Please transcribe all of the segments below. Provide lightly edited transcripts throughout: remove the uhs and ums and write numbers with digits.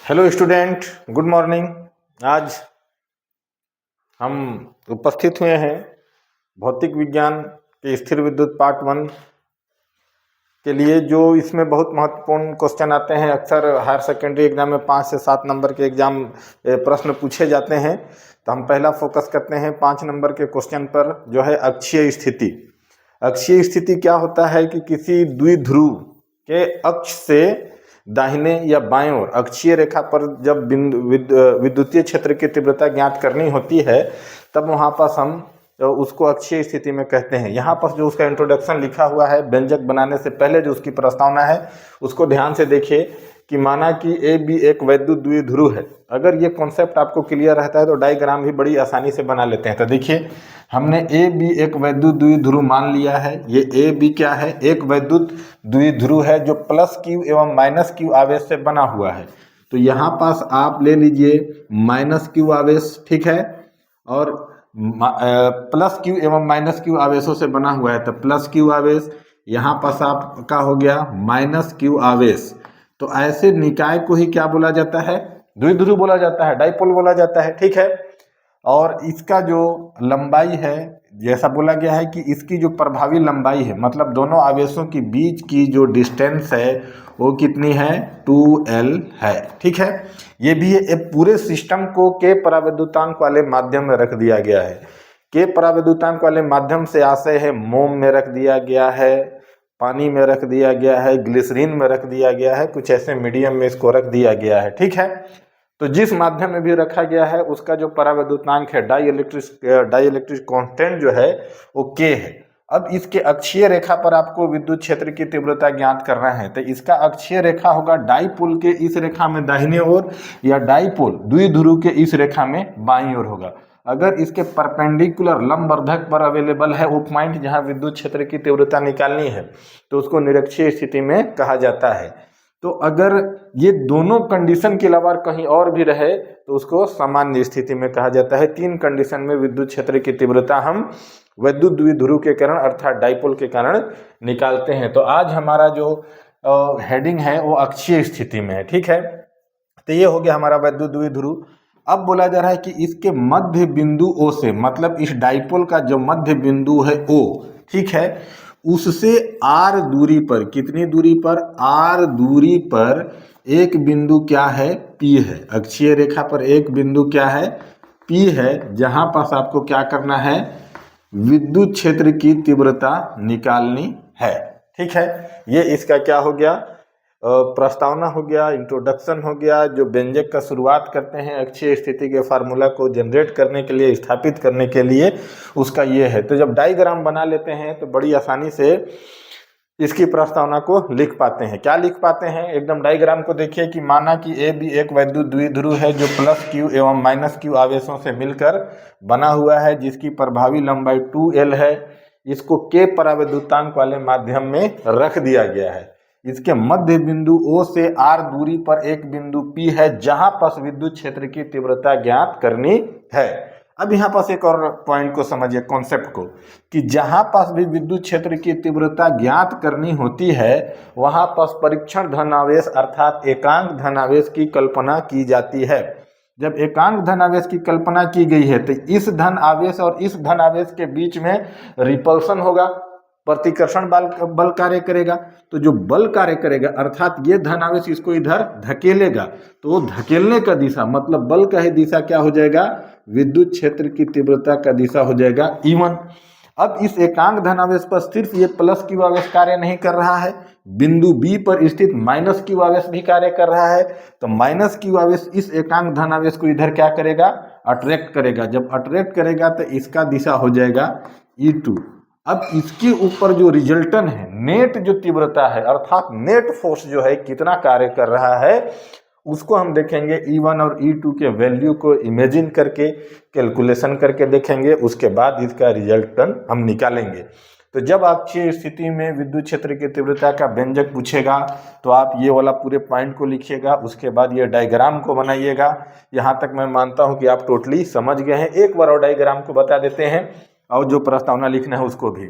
Hello student, good morning. आज हम उपस्थित हुए हैं भौतिक विज्ञान के स्थिर विद्युत पार्ट 1 के लिए। जो इसमें बहुत महत्वपूर्ण क्वेश्चन आते हैं। अक्सर हायर सेकेंडरी एग्जाम में 5 से 7 नंबर के एग्जाम प्रश्न पूछे जाते हैं। तो हम पहला फोकस करते हैं 5 नंबर के क्वेश्चन पर, जो है अक्षीय स्थिति। अक्षीय स्थिति क्या होता है कि किसी द्विध्रुव के अक्ष से दाहिने या बाएं ओर अक्षीय रेखा पर जब विद्युतीय क्षेत्र की तीव्रता ज्ञात करनी होती है, तब वहां पर हम उसको अक्षीय स्थिति में कहते हैं। यहाँ पर जो उसका इंट्रोडक्शन लिखा हुआ है, व्यंजक बनाने से पहले जो उसकी प्रस्तावना है उसको ध्यान से देखिए कि माना कि ए बी एक वैद्युत द्विध्रुव है। अगर ये कॉन्सेप्ट आपको क्लियर रहता है तो डायग्राम भी बड़ी आसानी से बना लेते हैं। तो देखिए, हमने ए बी एक वैद्युत द्विध्रुव मान लिया है। ये ए बी क्या है? एक वैद्युत द्विध्रुव है जो प्लस Q एवं माइनस Q आवेश से बना हुआ है। तो यहाँ पास आप ले लीजिए माइनस Q आवेश, ठीक है, और प्लस Q एवं माइनस Q आवेशों से बना हुआ है। तो प्लस Q आवेश, यहाँ पास आपका हो गया माइनस Q आवेश। तो ऐसे निकाय को ही क्या बोला जाता है? द्विध्रुव बोला जाता है, डाइपोल बोला जाता है, ठीक है। और इसका जो लंबाई है, जैसा बोला गया है कि इसकी जो प्रभावी लंबाई है, मतलब दोनों आवेशों के बीच की जो डिस्टेंस है वो कितनी है? 2L है, ठीक है। ये भी पूरे सिस्टम को के परावैद्युतांक वाले माध्यम में रख दिया गया है। के परावैद्युतांक वाले माध्यम से आशय है मोम में रख दिया गया है, पानी में रख दिया गया है, ग्लिसरीन में रख दिया गया है, कुछ ऐसे मीडियम में इसको रख दिया गया है, ठीक है। तो जिस माध्यम में भी रखा गया है उसका जो परावैद्युतांक है, डाइइलेक्ट्रिक कांस्टेंट जो है वो के है। अब इसके अक्षीय रेखा पर आपको विद्युत क्षेत्र की तीव्रता ज्ञात करना है। तो इसका अक्षीय रेखा होगा डाइपोल के इस रेखा में दाहिने ओर, या डाइपोल द्विध्रुव के इस रेखा में बाईं ओर होगा। अगर इसके परपेंडिकुलर लंबवर्धक पर अवेलेबल है वो पॉइंट जहां विद्युत क्षेत्र की तीव्रता निकालनी है, तो उसको निरक्षीय स्थिति में कहा जाता है। तो अगर ये दोनों कंडीशन के अलावा कहीं और भी रहे तो उसको सामान्य स्थिति में कहा जाता है। 3 कंडीशन में विद्युत क्षेत्र की तीव्रता हम वैद्युत द्विध्रुव के कारण अर्थात डाइपोल के कारण निकालते हैं। तो आज हमारा जो हेडिंग है वो अक्षीय स्थिति में है, ठीक है। तो ये हो गया हमारा वैद्युत द्विध्रुव। अब बोला जा रहा है कि इसके मध्य बिंदु O से, मतलब इस डाइपोल का जो मध्य बिंदु है O, ठीक है, उससे R दूरी पर, कितनी दूरी पर? R दूरी पर एक बिंदु क्या है? P है। अक्षीय रेखा पर एक बिंदु क्या है? P है, जहां पास आपको क्या करना है? विद्युत क्षेत्र की तीव्रता निकालनी है, ठीक है। ये इसका क्या हो गया? प्रस्तावना हो गया, इंट्रोडक्शन हो गया। जो व्यंजक का शुरुआत करते हैं अक्षीय स्थिति के फार्मूला को जनरेट करने के लिए, स्थापित करने के लिए, उसका ये है। तो जब डायग्राम बना लेते हैं तो बड़ी आसानी से इसकी प्रस्तावना को लिख पाते हैं। क्या लिख पाते हैं? एकदम डायग्राम को देखिए कि माना कि ए बी एक वैद्युत द्विध्रुव है जो प्लस Q एवं माइनस Q आवेशों से मिलकर बना हुआ है, जिसकी प्रभावी लंबाई 2L है। इसको के परावैद्युतांक वाले माध्यम में रख दिया गया है। इसके मध्य बिंदु O से R दूरी पर एक बिंदु P है, जहां पास विद्युत क्षेत्र की तीव्रता ज्ञात करनी है। अब यहाँ पास एक और पॉइंट को समझिए, कॉन्सेप्ट को, कि जहां पास भी विद्युत क्षेत्र की तीव्रता ज्ञात करनी होती है वहां पास परीक्षण धनावेश अर्थात एकांक धनावेश की कल्पना की जाती है। जब एकांक धनावेश की कल्पना की गई है तो इस धन आवेश और इस धन आवेश के बीच में रिपल्सन होगा, प्रतिकर्षण बल कार्य करेगा। तो जो बल कार्य करेगा अर्थात ये धन आवेश इसको इधर धकेलेगा, तो धकेलने का दिशा मतलब बल का ही दिशा क्या हो जाएगा? विद्युत क्षेत्र की तीव्रता का दिशा हो जाएगा E1। अब इस एकांक धनावेश पर सिर्फ ये प्लस Q आवेश कार्य नहीं कर रहा है, बिंदु B पर स्थित माइनस Q आवेश भी कार्य कर रहा है। तो माइनस Q आवेश इस एकांक धनावेश को इधर क्या करेगा? अट्रैक्ट करेगा। जब अट्रैक्ट करेगा तो इसका दिशा हो जाएगा E2। अब इसके ऊपर जो रिजल्टन है, नेट जो तीव्रता है अर्थात नेट फोर्स जो है कितना कार्य कर रहा है, उसको हम देखेंगे E1 और E2 के वैल्यू को इमेजिन करके, कैलकुलेशन करके देखेंगे। उसके बाद इसका रिजल्टन हम निकालेंगे। तो जब अक्षीय स्थिति में विद्युत क्षेत्र की तीव्रता का व्यंजक पूछेगा तो आप ये वाला पूरे पॉइंट को लिखिएगा, उसके बाद ये डायग्राम को बनाइएगा। यहाँ तक मैं मानता हूँ कि आप टोटली समझ गए हैं। एक बार और डायग्राम को बता देते हैं और जो प्रस्तावना लिखना है उसको भी,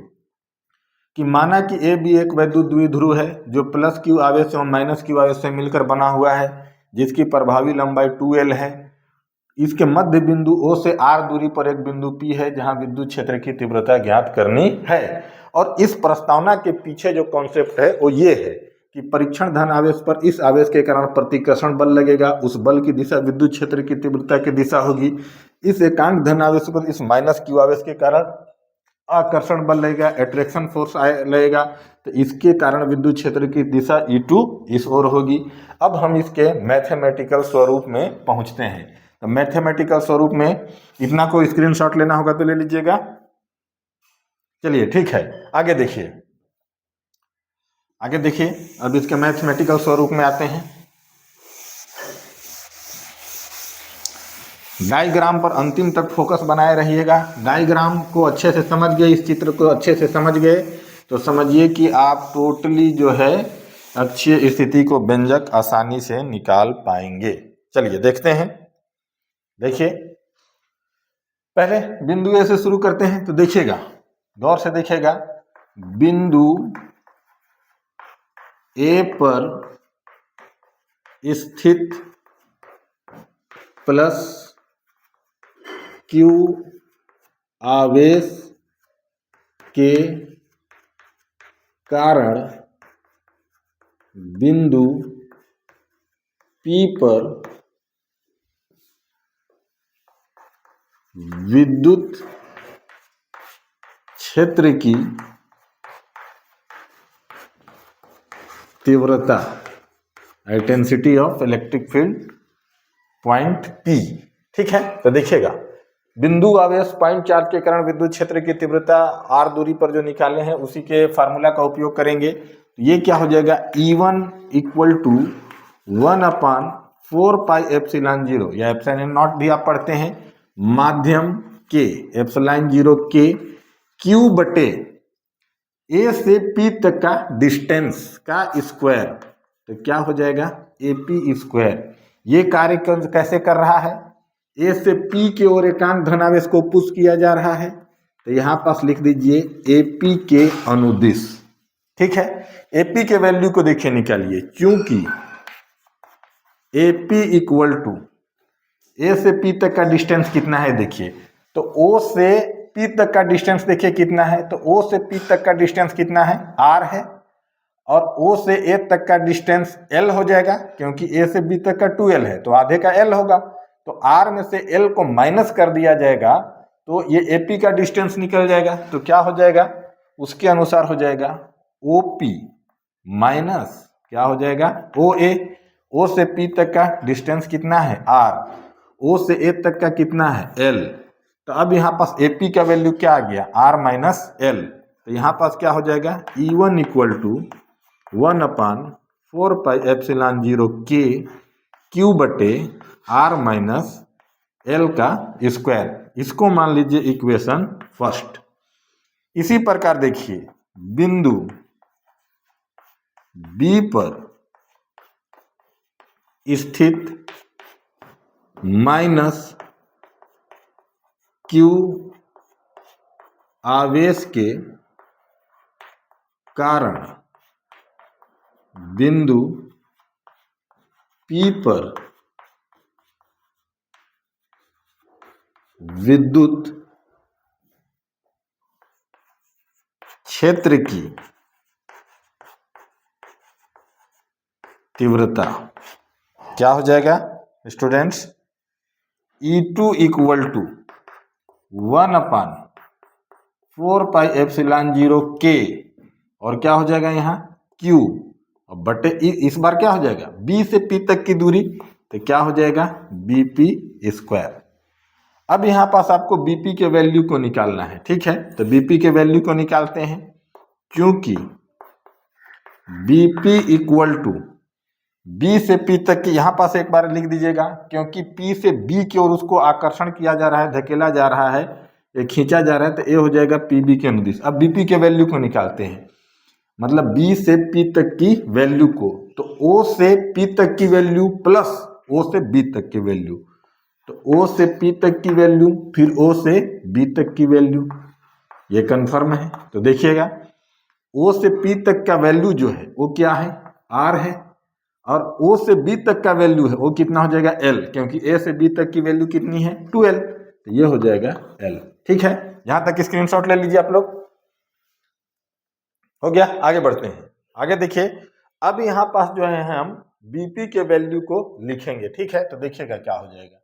कि माना कि ए बी एक वैद्युत द्विध्रुव है जो प्लस Q आवेश और माइनस Q आवेश से मिलकर बना हुआ है, जिसकी प्रभावी लंबाई 2L है। इसके मध्य बिंदु O से R दूरी पर एक बिंदु P है जहां विद्युत क्षेत्र की तीव्रता ज्ञात करनी है। और इस प्रस्तावना के पीछे जो कॉन्सेप्ट है वो ये है कि परीक्षण धन आवेश पर इस आवेश के कारण प्रतिकर्षण बल लगेगा, उस बल की दिशा विद्युत क्षेत्र की तीव्रता की दिशा होगी। इस एकांक धन आवेश पर इस माइनस Q आवेश के कारण आकर्षण बल लगेगा, अट्रैक्शन फोर्स लगेगा, तो इसके कारण विद्युत क्षेत्र की दिशा E2 इस ओर होगी। अब हम इसके मैथमेटिकल स्वरूप में पहुंचते हैं। तो मैथमेटिकल स्वरूप में इतना को स्क्रीनशॉट लेना होगा तो ले लीजिएगा। चलिए ठीक है, आगे देखिए, आगे देखिए। अब इसके मैथमेटिकल स्वरूप में आते हैं। डायग्राम पर अंतिम तक फोकस बनाए रहिएगा। डायग्राम को अच्छे से समझ गए, इस चित्र को अच्छे से समझ गए तो समझिए कि आप टोटली जो है अक्षीय स्थिति को व्यंजक आसानी से निकाल पाएंगे। चलिए देखते हैं। देखिए, पहले बिंदु ए से शुरू करते हैं। तो देखिएगा, गौर से देखिएगा, बिंदु ए पर स्थित प्लस Q आवेश के कारण बिंदु P पर विद्युत क्षेत्र की तीव्रता, intensity of electric field point P। ठीक है, तो देखिएगा, बिंदु आवेश पॉइंट चार्ज के कारण विद्युत क्षेत्र की तीव्रता R दूरी पर जो निकाले हैं उसी के फार्मूला का उपयोग करेंगे। ये क्या हो जाएगा, E1 इक्वल टू 1/4πε0 या एप्सिलॉन नॉट भी आप पढ़ते हैं, माध्यम के एप्सिलॉन 0 के Q बटे A से P तक का डिस्टेंस का स्क्वायर, तो क्या हो जाएगा AP स्क्वायर। ये कार्य कैसे कर रहा है, A से P की ओर एकांक धनावेश को पुश किया जा रहा है, तो यहां पास लिख दीजिए AP के अनुदिश। ठीक है, AP के वैल्यू को देखिए निकालिए, क्योंकि AP इक्वल टू A से P तक का डिस्टेंस कितना है देखिए, तो O से P तक का डिस्टेंस देखिए कितना है, तो O से P तक का डिस्टेंस कितना है, R है, और O से A तक का डिस्टेंस L हो जाएगा, क्योंकि A से B तक का 2L है तो आधे का L होगा, तो R में से L को माइनस कर दिया जाएगा तो ये AP का डिस्टेंस निकल जाएगा। तो क्या हो जाएगा, उसके अनुसार हो जाएगा OP माइनस क्या हो जाएगा OA। O से P तक का डिस्टेंस कितना है R, O से A तक का कितना है L, तो अब यहाँ पास AP का वैल्यू क्या आ गया R माइनस L, तो यहाँ पास क्या हो जाएगा E1 equal to 1/4πε0 K Q बटे R माइनस L का स्क्वायर। इसको मान लीजिए इक्वेशन फर्स्ट। इसी प्रकार देखिए, बिंदु B पर स्थित माइनस Q आवेश के कारण बिंदु P पर विद्युत क्षेत्र की तीव्रता क्या हो जाएगा students, E2 equal to 1/4πε0 K, और क्या हो जाएगा यहाँ Q, और बटे इस बार क्या हो जाएगा B से P तक की दूरी, तो क्या हो जाएगा BP स्क्वायर। अब यहाँ पास आपको BP के वैल्यू को निकालना है। ठीक है, तो BP के वैल्यू को निकालते हैं, क्योंकि BP इक्वल टू B से P तक की, यहाँ पास एक बार लिख दीजिएगा, क्योंकि P से B की ओर उसको आकर्षण किया जा रहा है, धकेला जा रहा है, ये खींचा जा रहा है, तो ये हो जाएगा PB के अनुदिश। अब BP के वैल्यू को निकालते हैं, मतलब B से P तक की वैल्यू को, तो O से P तक की वैल्यू प्लस O से B तक की वैल्यू, तो O से P तक की वैल्यू फिर O से B तक की वैल्यू, ये कन्फर्म है। तो देखिएगा O से P तक का वैल्यू जो है वो क्या है R है, और ओ से बी तक का वैल्यू है वो कितना हो जाएगा एल, क्योंकि ए से बी तक की वैल्यू कितनी है 2l, तो ये हो जाएगा एल। ठीक है, यहां तक स्क्रीनशॉट ले लीजिए आप लोग। हो गया, आगे बढ़ते हैं। आगे देखिए, अब यहां पास जो है हम बीपी के वैल्यू को लिखेंगे। ठीक है, तो देखिएगा क्या हो जाएगा।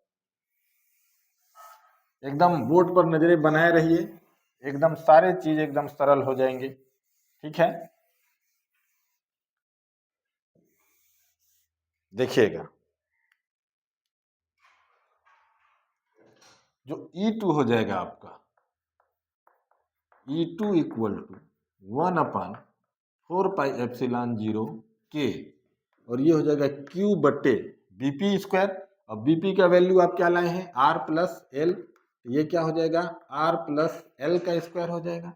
एकदम बोर्ड पर नजरें बनाए रहिए, एकदम सारे चीज एकदम सरल हो जाएंगे। ठीक है, देखिएगा जो E2 हो जाएगा आपका, E2 इक्वल टू 1/4πε0 के, और ये हो जाएगा Q बट्टे बीपी स्क्वायर। और बीपी का वैल्यू आप क्या लाए हैं R प्लस एल, ये क्या हो जाएगा R प्लस एल का स्क्वायर हो जाएगा।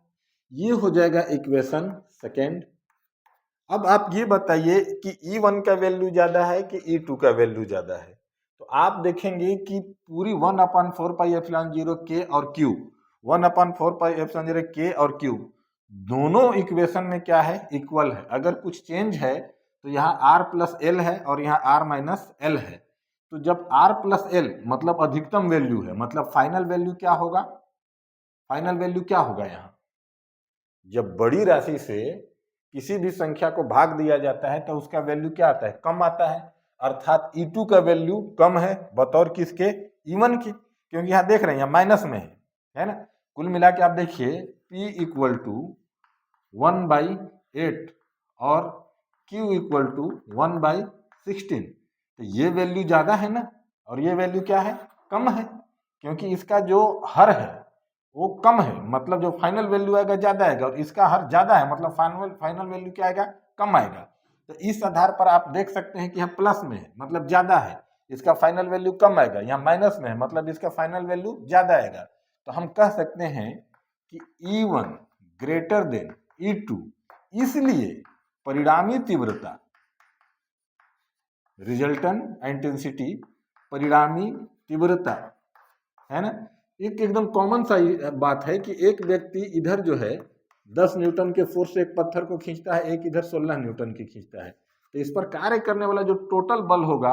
ये हो जाएगा इक्वेशन सेकेंड। अब आप ये बताइए कि E1 का वैल्यू ज्यादा है कि E2 का वैल्यू ज्यादा है। तो आप देखेंगे कि पूरी 1/4πε0 के और Q, 1/4πε0 के और Q दोनों इक्वेशन में क्या है इक्वल है। अगर कुछ चेंज है तो यहाँ R प्लस एल है और यहाँ R माइनस एल है। तो जब R प्लस एल मतलब अधिकतम वैल्यू है, मतलब फाइनल वैल्यू क्या होगा, फाइनल वैल्यू क्या होगा यहाँ, जब बड़ी राशि से किसी भी संख्या को भाग दिया जाता है तो उसका वैल्यू क्या आता है, कम आता है। अर्थात E2 का वैल्यू कम है बतौर किसके, E1 के, क्योंकि यहाँ देख रहे हैं यहाँ माइनस में है ना। कुल मिला के आप देखिए P इक्वल टू 1/8 और Q इक्वल टू 1/16, तो ये वैल्यू ज्यादा है ना, और ये वैल्यू क्या है, कम है, क्योंकि इसका जो हर है वो कम है, मतलब जो फाइनल वैल्यू आएगा ज्यादा आएगा, और इसका हर ज्यादा है मतलब फाइनल वैल्यू क्या आएगा, कम आएगा। तो इस आधार पर आप देख सकते हैं कि यहाँ प्लस में है मतलब ज्यादा है, इसका फाइनल वैल्यू कम आएगा। यहाँ माइनस में है मतलब इसका फाइनल वैल्यू ज्यादा आएगा। तो हम कह सकते हैं कि E1 ग्रेटर देन E2, इसलिए परिणामी तीव्रता, रिजल्टेंट इंटेंसिटी, परिणामी तीव्रता, है ना। एक एकदम कॉमन सा बात है कि एक व्यक्ति इधर जो है 10 न्यूटन के फोर्स से एक पत्थर को खींचता है, एक इधर 16 न्यूटन की खींचता है, तो इस पर कार्य करने वाला जो टोटल बल होगा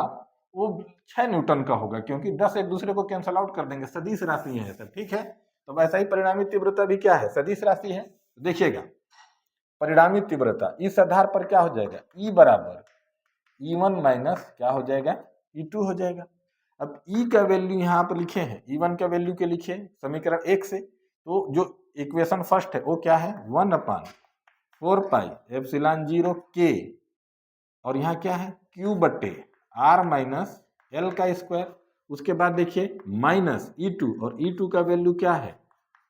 वो 6 न्यूटन का होगा, क्योंकि 10 एक दूसरे को कैंसल आउट कर देंगे, सदिश राशि है सब। ठीक है, तो वैसा ही परिणामी तीव्रता भी क्या है, सदिश राशि है। देखिएगा परिणामी तीव्रता इस आधार पर क्या हो जाएगा, E बराबर E1 माइनस क्या हो जाएगा, E2 हो जाएगा। अब E का वैल्यू यहाँ पर लिखे हैं, E1 का वैल्यू के लिखे समीकरण 1 से, तो जो इक्वेशन फर्स्ट है वो क्या है 1/4πε0 के, और यहाँ क्या है Q बट्टे R माइनस एल का स्क्वायर। उसके बाद देखिए माइनस E2, और E2 का वैल्यू क्या है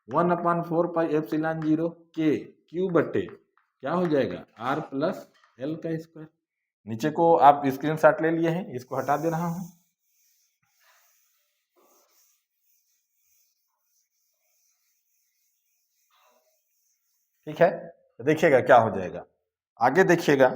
1/4πε0 के Q बट्टे क्या हो जाएगा R प्लस एल का स्क्वायर। नीचे को आप स्क्रीनशॉट ले लिए हैं, इसको हटा दे रहा हूं। ठीक है, तो देखिएगा क्या हो जाएगा। आगे देखिएगा,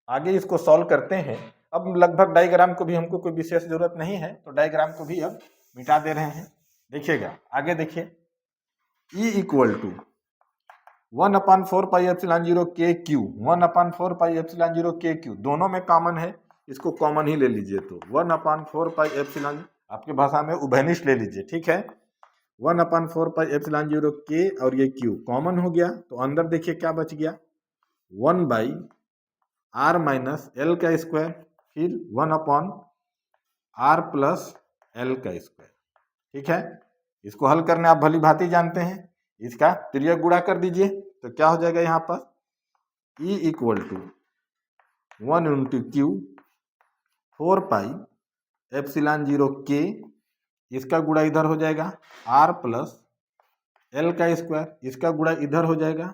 आगे इसको सॉल्व करते हैं। अब लगभग डायग्राम को भी हमको कोई विशेष जरूरत नहीं है, तो डायग्राम को भी अब मिटा दे रहे हैं। देखिएगा आगे देखिए, E इक्वल टू 1/4πε0 के क्यू, 1/4πε0 के क्यू दोनों में कॉमन है, इसको कॉमन ही ले लीजिए। तो 1/4πε, आपके भाषा में उभयनिष्ठ ले लीजिए। ठीक है, 1/4πε0 के और ये क्यू कॉमन हो गया, तो अंदर देखिए क्या बच गया 1/r माइनस एल का स्क्वायर, फिर 1/r प्लस एल का स्क्वायर। ठीक है, इसको हल करने आप भली भांति जानते हैं, इसका तिर्यक गुणा कर दीजिए, तो क्या हो जाएगा यहाँ पर E equal to 1 into Q 4πε0 के, इसका गुणा इधर हो जाएगा R प्लस एल का स्क्वायर, इसका गुणा इधर हो जाएगा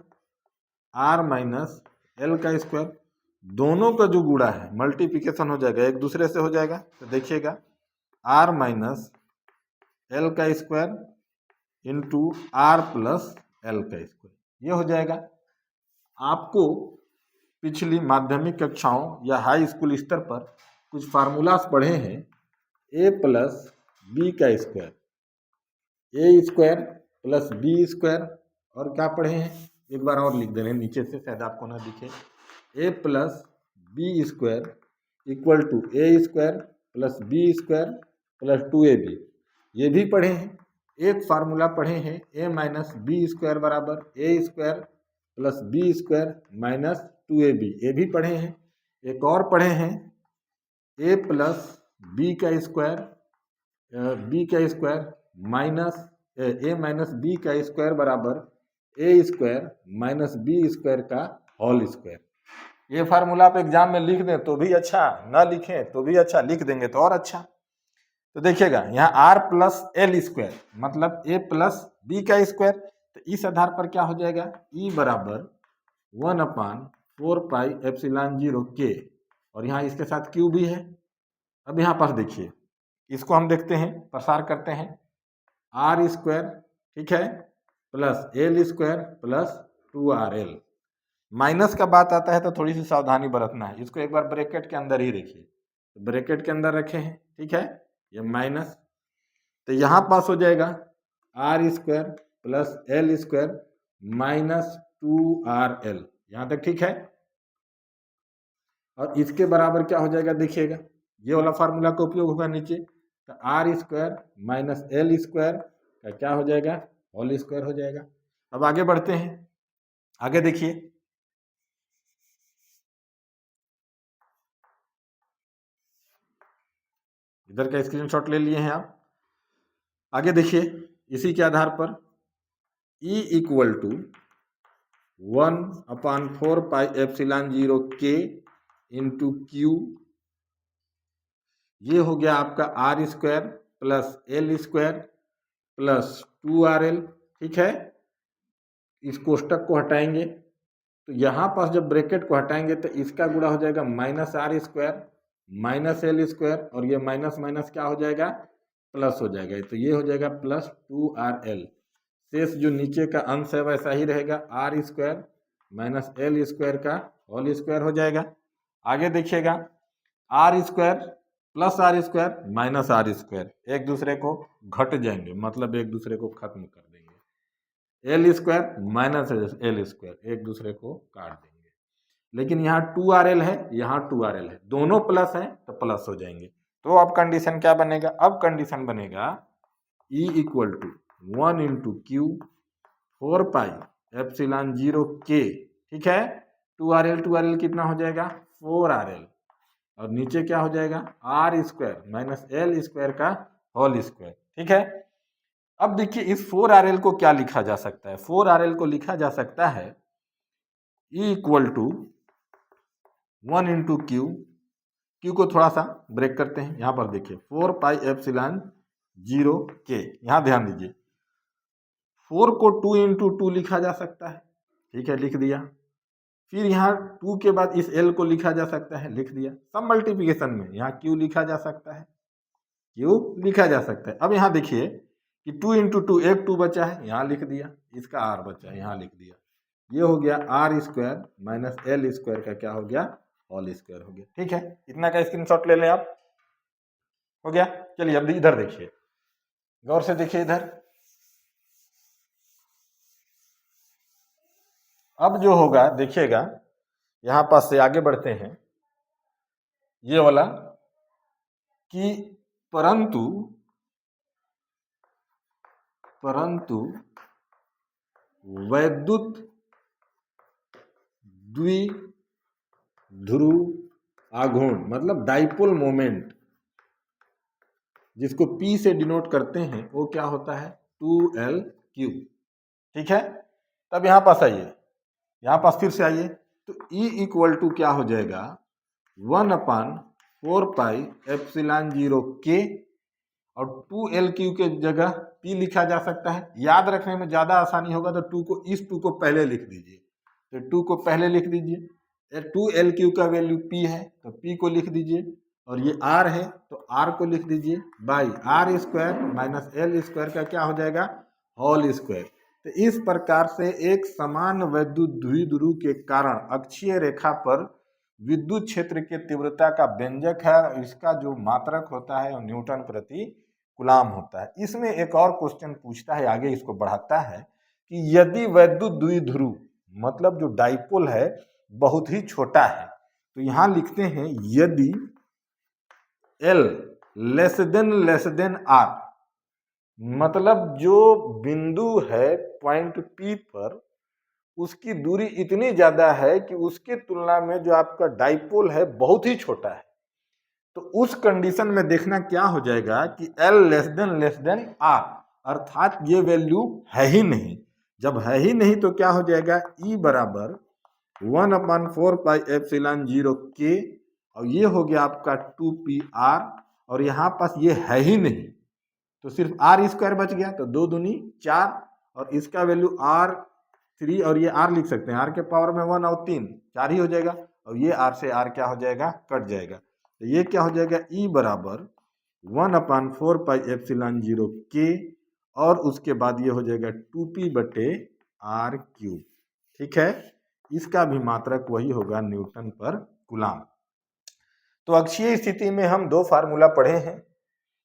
R माइनस एल का स्क्वायर। दोनों का जो गुणा है मल्टीप्लिकेशन हो जाएगा, एक दूसरे से हो जाएगा। तो देखिएगा R माइनस एल का square into R plus L का स्क्वायर, ये हो जाएगा। आपको पिछली माध्यमिक कक्षाओं या हाई स्कूल स्तर पर कुछ फार्मूलास पढ़े हैं, a प्लस बी का स्क्वायर, ए स्क्वायर प्लस बी स्क्वायर, और क्या पढ़े हैं एक बार और लिख दे रहे हैं नीचे से, शायद आपको ना दिखे, a plus B square equal to A square plus B square plus 2ab। ये भी पढ़े हैं, एक फार्मूला पढ़े हैं ए माइनस बी स्क्वायर बराबर A square plus B square minus 2ab, ये भी पढ़े हैं। एक और पढ़े हैं ए प्लस बी का square minus A minus B का स्क्वायर बराबर A square minus B square का होल स्क्वायर। ये फार्मूला आप एग्जाम में लिख दें तो भी अच्छा, ना लिखें तो भी अच्छा, लिख देंगे तो और अच्छा। तो देखिएगा यहाँ आर प्लस एल स्क्वायर मतलब ए प्लस बी का स्क्वायर, तो इस आधार पर क्या हो जाएगा ई बराबर 1/4 पाई एप्सिलॉन 0 के, और यहाँ इसके साथ क्यू भी है। अब यहाँ पास देखिए, इसको हम देखते हैं, प्रसार करते हैं, आर स्क्वायर ठीक है plus L square plus 2RL। Minus का बात आता है तो थोड़ी सी सावधानी बरतना है, इसको एक बार ब्रैकेट के अंदर ही रखिए, तो ब्रैकेट के अंदर रखे हैं ठीक है, ये माइनस, तो यहाँ पास हो जाएगा R square plus L square minus 2RL, यहाँ तक ठीक है। और इसके बराबर क्या हो जाएगा देखिएगा, ये वाला फार्मूला का उपयोग होगा नीचे, तो R square minus L square का क्या हो जाएगा होल स्क्वायर हो जाएगा। अब आगे बढ़ते हैं, आगे देखिए, इधर का स्क्रीनशॉट ले लिए हैं आप। आगे देखिए, इसी के आधार पर E equal to 1/4 pi epsilon 0 के इंटू क्यू, ये हो गया आपका R square plus L square plus 2RL ठीक है। इस कोष्टक को हटाएंगे तो यहाँ पास जब ब्रैकेट को हटाएंगे तो इसका गुणा हो जाएगा minus R square minus L square, और ये माइनस माइनस क्या हो जाएगा प्लस हो जाएगा, तो ये हो जाएगा प्लस 2RL। शेष जो नीचे का अंश है वैसा ही रहेगा, R square minus L square का होल स्क्वायर हो जाएगा। आगे देखिएगा, R square plus R square minus R square एक दूसरे को घट जाएंगे, मतलब एक दूसरे को खत्म कर देंगे, L square minus L square एक दूसरे को काट देंगे। लेकिन यहाँ 2RL है, यहाँ 2RL है, दोनों प्लस हैं तो प्लस हो जाएंगे। तो अब कंडीशन क्या बनेगा, अब कंडीशन बनेगा E equal to 1 into Q 4 pi epsilon 0 के ठीक है, 2RL कितना हो जाएगा 4RL, और नीचे क्या हो जाएगा R square minus L square का होल स्क्वायर ठीक है। अब देखिए इस 4RL को क्या लिखा जा सकता है, 4RL को लिखा जा सकता है E equal to 1 into Q को थोड़ा सा ब्रेक करते हैं, यहाँ पर देखिए 4 पाई एप्सिलॉन 0 के, यहाँ ध्यान दीजिए 4 को 2 इंटू 2 लिखा जा सकता है ठीक है, लिख दिया। फिर यहाँ 2 के बाद इस L को लिखा जा सकता है, लिख दिया। सब मल्टीप्लिकेशन में यहाँ Q लिखा जा सकता है, Q लिखा जा सकता है। अब यहाँ देखिए कि 2 इंटू 2 एक 2 बचा है, यहाँ लिख दिया, इसका R बचा है, यहाँ लिख दिया। ये हो गया R square minus L square का क्या हो गया होल स्क्वायर हो गया ठीक है। इतना का स्क्रीनशॉट ले लें आप, हो गया। चलिए अब इधर देखिए, गौर से देखिए इधर, अब जो होगा देखिएगा, यहां पास से आगे बढ़ते हैं, ये वाला कि परंतु वैद्युत द्विध्रुव आघूर्ण मतलब डाइपोल मोमेंट, जिसको P से डिनोट करते हैं, वो क्या होता है 2L3 ठीक है। तब यहां पास आइए, यहां पास फिर से आइए, तो E इक्वल टू क्या हो जाएगा 1/4 पाई एप्सिलॉन 0 के, और 2L3 के जगह P लिखा जा सकता है। याद रखने में ज्यादा आसानी होगा तो 2 को पहले लिख दीजिए, तो 2 को पहले लिख दीजिए, 2L3 का वैल्यू P है तो P को लिख दीजिए, और ये R है तो R को लिख दीजिए by R square minus L square का क्या हो जाएगा होल स्क्वायर। तो इस प्रकार से एक समान वैद्युत द्विध्रुव के कारण अक्षीय रेखा पर विद्युत क्षेत्र के तीव्रता का व्यंजक है, और इसका जो मात्रक होता है वो न्यूटन प्रति कूलाम होता है। इसमें एक और क्वेश्चन पूछता है, आगे इसको बढ़ाता है कि यदि वैद्युत द्विध्रुव मतलब जो डाइपोल है बहुत ही छोटा है, तो यहाँ लिखते हैं यदि L लेस देन R, मतलब जो बिंदु है पॉइंट P पर उसकी दूरी इतनी ज्यादा है कि उसके तुलना में जो आपका डाइपोल है बहुत ही छोटा है, तो उस कंडीशन में देखना क्या हो जाएगा कि L लेस देन R, अर्थात ये वैल्यू है ही नहीं। जब है ही नहीं तो क्या हो जाएगा, E बराबर 1/4πε0K, और ये हो गया आपका 2PR, और यहाँ पास ये है ही नहीं तो सिर्फ R² बच गया, तो 2 दूनी 4, और इसका वैल्यू R3, और ये R लिख सकते हैं, R के पावर में 1 और 3 4 ही हो जाएगा, और ये R से R क्या हो जाएगा, कट जाएगा, तो ये क्या हो जाएगा, E बराबर 1/4πε0K, और उसके बाद ये हो जाएगा 2P/R³। ठीक है, इसका भी मात्रक वही होगा न्यूटन पर कूलाम। तो अक्षीय स्थिति में हम 2 फार्मूला पढ़े हैं,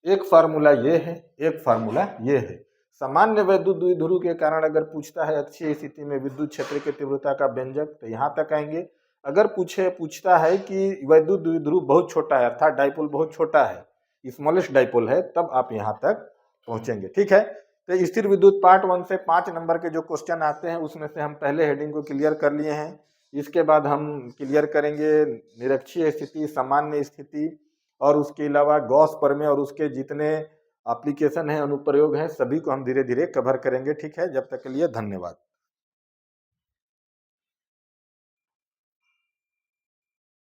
एक फार्मूला ये है, एक फार्मूला ये है। सामान्य वैद्युत द्विध्रुव के कारण अगर पूछता है अक्षीय स्थिति में विद्युत क्षेत्र की तीव्रता का व्यंजक, तो यहाँ तक आएंगे। अगर पूछता है कि वैद्युत द्विध्रुव बहुत छोटा है, अर्थात डाइपोल बहुत छोटा है, स्मॉलेस्ट डाइपोल है, तब आप यहाँ तक पहुंचेंगे। ठीक है, तो स्थिर विद्युत पार्ट 1 से 5 नंबर के जो क्वेश्चन आते हैं उसमें से हम पहले हेडिंग को क्लियर कर लिए हैं। इसके बाद हम क्लियर करेंगे निरक्षीय स्थिति, सामान्य स्थिति, और उसके अलावा गॉस प्रमेय और उसके जितने एप्लीकेशन हैं, अनुप्रयोग हैं, सभी को हम धीरे धीरे कवर करेंगे। ठीक है, जब तक के लिए धन्यवाद।